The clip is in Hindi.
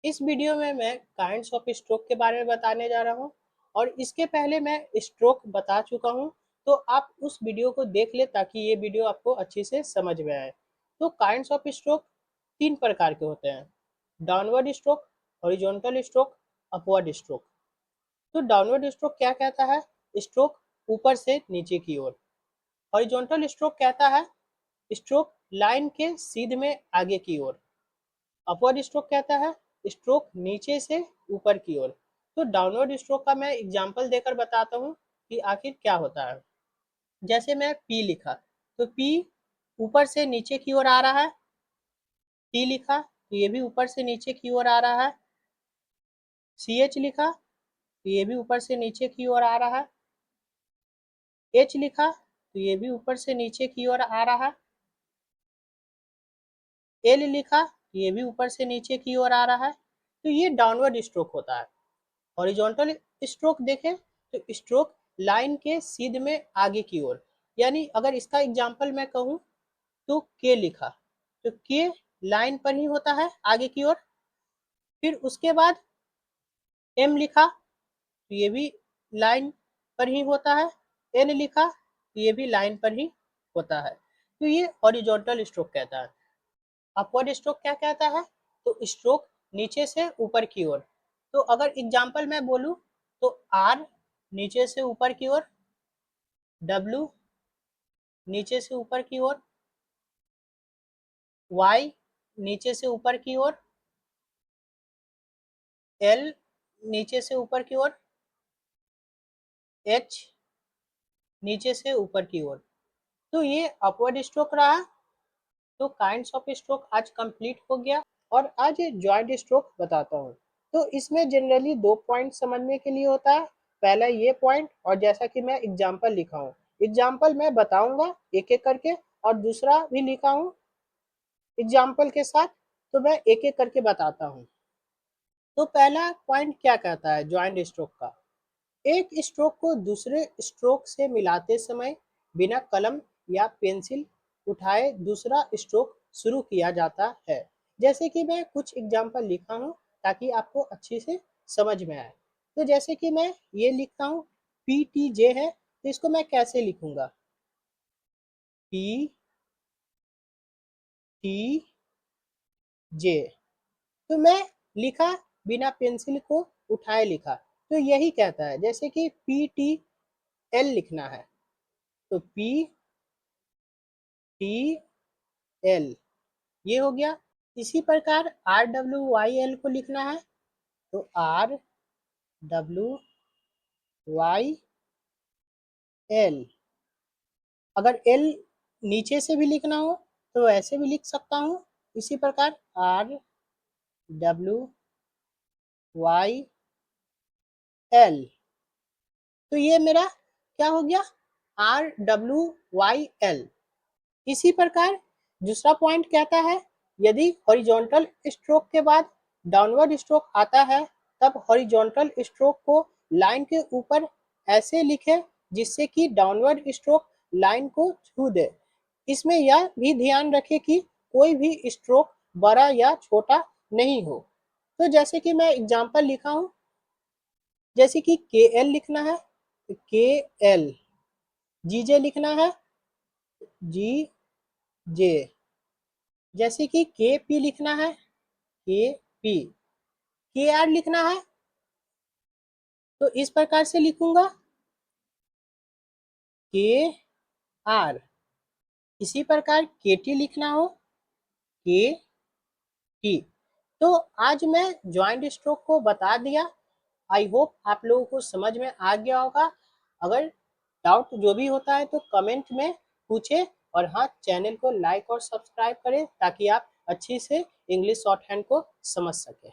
इस वीडियो में मैं काइंड्स ऑफ स्ट्रोक के बारे में बताने जा रहा हूँ और इसके पहले मैं स्ट्रोक बता चुका हूँ, तो आप उस वीडियो को देख ले ताकि ये वीडियो आपको अच्छी से समझ में आए। तो काइंड्स ऑफ स्ट्रोक तीन प्रकार के होते हैं: downward stroke, horizontal stroke, upward stroke. तो डाउनवर्ड स्ट्रोक क्या कहता है? स्ट्रोक ऊपर से नीचे की ओर। हॉरिजॉन्टल स्ट्रोक कहता है स्ट्रोक लाइन के सीध में आगे की ओर। अपवर्ड स्ट्रोक कहता है स्ट्रोक नीचे से ऊपर की ओर। तो डाउनवर्ड स्ट्रोक का मैं एग्जांपल देकर बताता हूँ कि आखिर क्या होता है। जैसे मैं पी लिखा, तो पी ऊपर से नीचे की ओर आ रहा है। टी लिखा तो ये भी ऊपर से नीचे की ओर आ रहा है। सी एच लिखा तो ये भी ऊपर से नीचे की ओर आ रहा है। एच लिखा तो ये भी ऊपर से नीचे की ओर आ रहा है। एल लिखा तो ये भी ऊपर से नीचे की ओर आ रहा है। तो ये डाउनवर्ड स्ट्रोक होता है। हॉरिजॉन्टल स्ट्रोक देखें तो स्ट्रोक लाइन के सीध में आगे की ओर। यानी अगर इसका एग्जांपल मैं कहूँ तो के लिखा तो के लाइन पर ही होता है आगे की ओर। फिर उसके बाद एम लिखा तो ये भी लाइन पर ही होता है। एन लिखा तो ये भी लाइन पर ही होता है। तो ये हॉरिजॉन्टल स्ट्रोक कहता है। अपवर्ड स्ट्रोक क्या कहता है? तो स्ट्रोक नीचे से ऊपर की ओर। तो अगर एग्जांपल मैं बोलूं तो आर नीचे से ऊपर की ओर, डब्ल्यू नीचे से ऊपर की ओर, वाई नीचे से ऊपर की ओर, एल नीचे से ऊपर की ओर, एच नीचे से ऊपर की ओर। तो ये अपवर्ड स्ट्रोक रहा। तो काइंड्स ऑफ स्ट्रोक आज कंप्लीट हो गया और आज जॉइंट स्ट्रोक बताता हूँ। तो इसमें जनरली दो पॉइंट समझने के लिए होता है। पहला ये पॉइंट, और जैसा कि मैं एग्जांपल लिखा हूँ, एग्जांपल मैं बताऊंगा एक एक करके, और दूसरा भी लिखा हूँ एग्जाम्पल के साथ, तो मैं एक एक करके बताता हूँ। तो पहला पॉइंट क्या कहता है जॉइंट स्ट्रोक का? एक स्ट्रोक को दूसरे स्ट्रोक से मिलाते समय बिना कलम या पेंसिल उठाए दूसरा स्ट्रोक शुरू किया जाता है। जैसे कि मैं कुछ एग्जाम्पल लिखा हूँ ताकि आपको अच्छी से समझ में आए। तो जैसे कि मैं ये लिखता हूँ पी टी जे है, तो इसको मैं कैसे लिखूंगा? पी टी जे। तो मैं लिखा बिना पेंसिल को उठाए लिखा, तो यही कहता है। जैसे कि पी टी एल लिखना है तो पी टी एल ये हो गया। इसी प्रकार आर डब्ल्यू वाई एल को लिखना है तो आर डब्ल्यू वाई एल। अगर एल नीचे से भी लिखना हो तो ऐसे भी लिख सकता हूँ। इसी प्रकार आर डब्ल्यू वाई एल। तो ये मेरा क्या हो गया? R W Y L. इसी प्रकार दूसरा पॉइंट कहता है यदि हॉरिजॉन्टल स्ट्रोक के बाद डाउनवर्ड स्ट्रोक आता है तब हॉरिजॉन्टल स्ट्रोक को लाइन के ऊपर ऐसे लिखें जिससे कि डाउनवर्ड स्ट्रोक लाइन को छू दे। इसमें यह भी ध्यान रखें कि कोई भी स्ट्रोक बड़ा या छोटा नहीं हो। तो जैसे कि मैं एग्जांपल लिखा हूँ, जैसे कि के एल लिखना है के एल, जी जे लिखना है जी जे, जैसे कि के पी लिखना है के पी, के आर लिखना है तो इस प्रकार से लिखूंगा के आर। इसी प्रकार के टी लिखना हो के टी। तो आज मैं जॉइंट स्ट्रोक को बता दिया। आई होप आप लोगों को समझ में आ गया होगा। अगर डाउट जो भी होता है तो कमेंट में पूछे, और हाँ, चैनल को लाइक और सब्सक्राइब करें ताकि आप अच्छी से इंग्लिश शॉर्ट हैंड को समझ सकें।